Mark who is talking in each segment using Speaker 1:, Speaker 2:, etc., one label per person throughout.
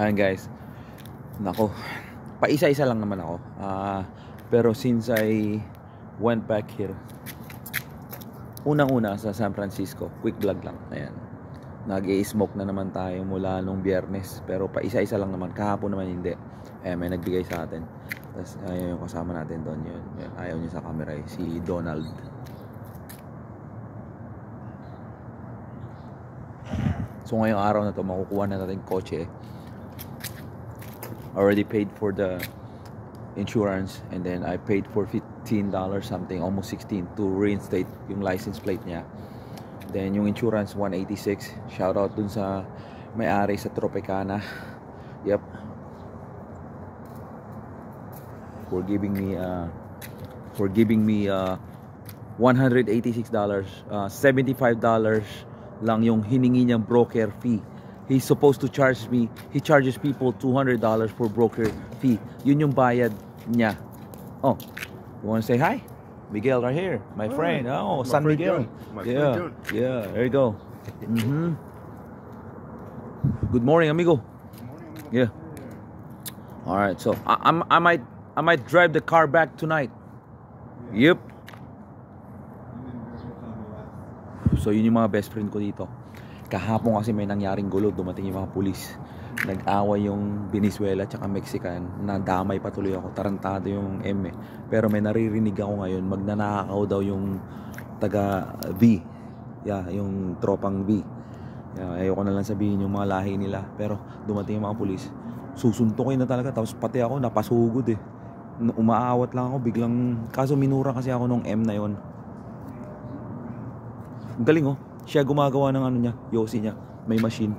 Speaker 1: Ayan guys, nako, paisa-isa lang naman ako. Pero since I went back here, unang-una sa San Francisco, quick vlog lang. Ayan, nag-i-smoke na naman tayo mula nung Biyernes, pero paisa-isa lang naman. Kahapon naman hindi. Ayan, may nagbigay sa atin. Tapos ayun yung kasama natin doon, yun. Ayaw niya sa camera, si Donald. So ngayong araw na to, makukuha na natin kotse. Already paid for the insurance, and then I paid for $15 something, almost 16, to reinstate yung license plate niya. Then yung insurance $186. Shout out dun sa may-ari sa Tropicana. Yep, for giving me $186. $75 lang yung hiningi niyang broker fee. He's supposed to charge me, he charges people $200 for broker fee. Yun yung bayad niya. Oh, you wanna say hi? Miguel right here, my friend. Oh, San Miguel. Yeah, there you go. Good morning, amigo. Yeah. All right, so I might drive the car back tonight. Yep. So yun yung mga best friend ko dito. Kahapon kasi may nangyaring gulo, dumating yung mga pulis. Nag-away yung Venezuela tsaka Mexican. Nadamay patuloy ako, tarantado yung M eh. Pero may naririnig ako ngayon, magnanakaw daw yung taga V. Yeah, yung tropang V. Yeah, ayoko na lang sabihin yung mga lahi nila. Pero dumating yung mga pulis, susuntukin na talaga. Tapos pati ako napasugod eh. Umaawat lang ako, biglang, kaso minura kasi ako nung M na yon. Ang galing oh. Siya gumagawa ng ano niya, Yossi niya. May machine.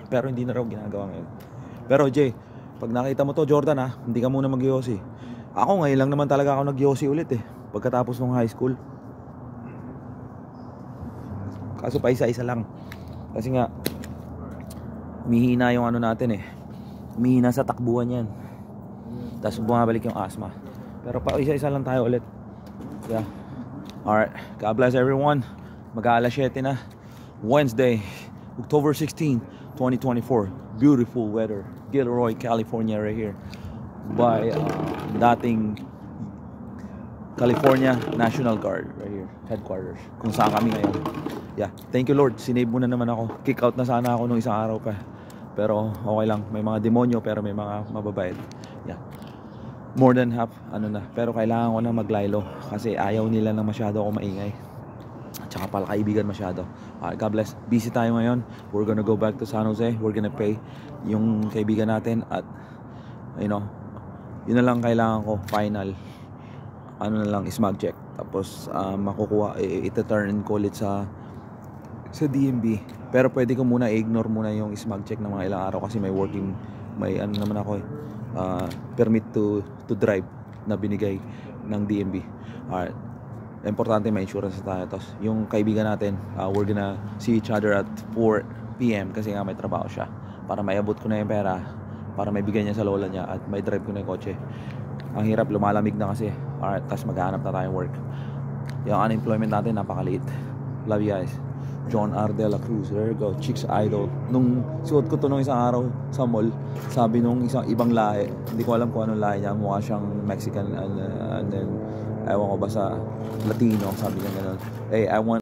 Speaker 1: Pero hindi na raw ginagawa ngayon. Pero Jay, pag nakita mo to Jordan ha, hindi ka muna mag-Yossi. Ako ngayon lang naman talaga ako nag-Yossi ulit eh, pagkatapos ng high school. Kaso pa isa-isa lang. Kasi nga mihina yung ano natin eh. Mihina sa takbuhan yan. Tapos bumabalik yung asthma. Pero pa isa-isa lang tayo ulit. Yeah. Alright, God bless everyone. Mag-aalas 7 na, Wednesday, October 16, 2024. Beautiful weather, Gilroy, California right here. By dating California National Guard right here, headquarters, kung saan kami ngayon. Yeah, thank you Lord, sinave mo na naman ako. Kick out na sana ako nung isang araw pa. Pero okay lang, may mga demonyo pero may mga mababait. Yeah. More than half, ano na. Pero kailangan ko na maglaylo kasi ayaw nila na masyado ako maingay. Tsaka pala kaibigan masyado. God bless. Busy tayo ngayon. We're gonna go back to San Jose. We're gonna pay yung kaibigan natin. At, you know, yun na lang kailangan ko. Final. Ano na lang, smog check. Tapos, makukuha, ita-turn in ko ulit sa DMV. Pero pwede ko muna i-ignore muna yung smog check ng mga ilang araw kasi may ano naman ako eh. Permit to drive na binigay ng DMV. Alright, importante may insurance tayo. Tapos yung kaibigan natin, we're gonna see each other at 4 PM kasi nga may trabaho siya, para maiabot ko na yung pera, para may bigay niya sa lola niya at may drive ko na yung kotse. Ang hirap, lumalamig na kasi. Alright, tapos maghahanap na tayong work. Yung unemployment natin napakaliit. Love you guys. John R. De La Cruz, there you go, Chicks Idol. Nung suot ko to nung isang araw sa mall, sabi nung isang ibang lahi, hindi ko alam kung anong lahi niya, mukha siyang Mexican and then ewan ko ba sa Latino, sabi niya gano'n. Hey, I want